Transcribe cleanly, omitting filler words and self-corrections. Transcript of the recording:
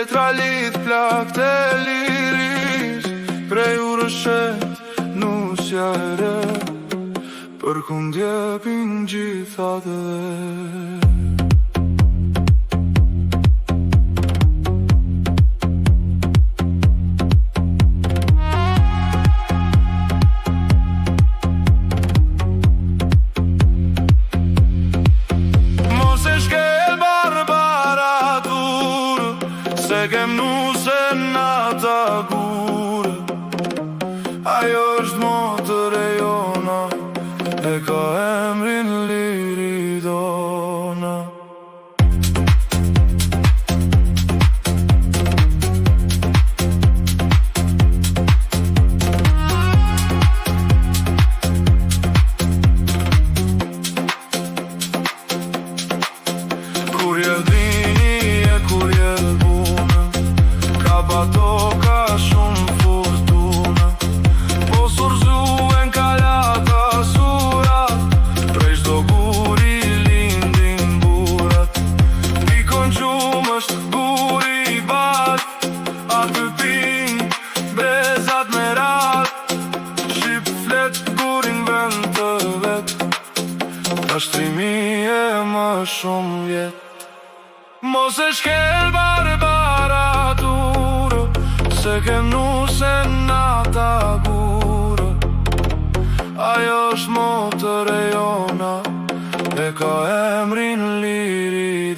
letra lidh plak të liris, prej urëshet nusja e re, për kund jepin gjithat dhe. Se kem nuse nata gurë, ajo është motër e jona, e ka emrin Liridona. Kur jel dini e kur jel ato ka shumë fortuna, po surzuen kalata surat, prej shdo guri lindin burat. Pikon gjumë është guri I bat, aty pin brezat me rat, shqip flet gurin vend të vet, ashtrimi e më shumë vjet. Mos e shkel barbaraturë, se kem nuse nata gurë, ajo është motër e jona, e ka emrin Liridona.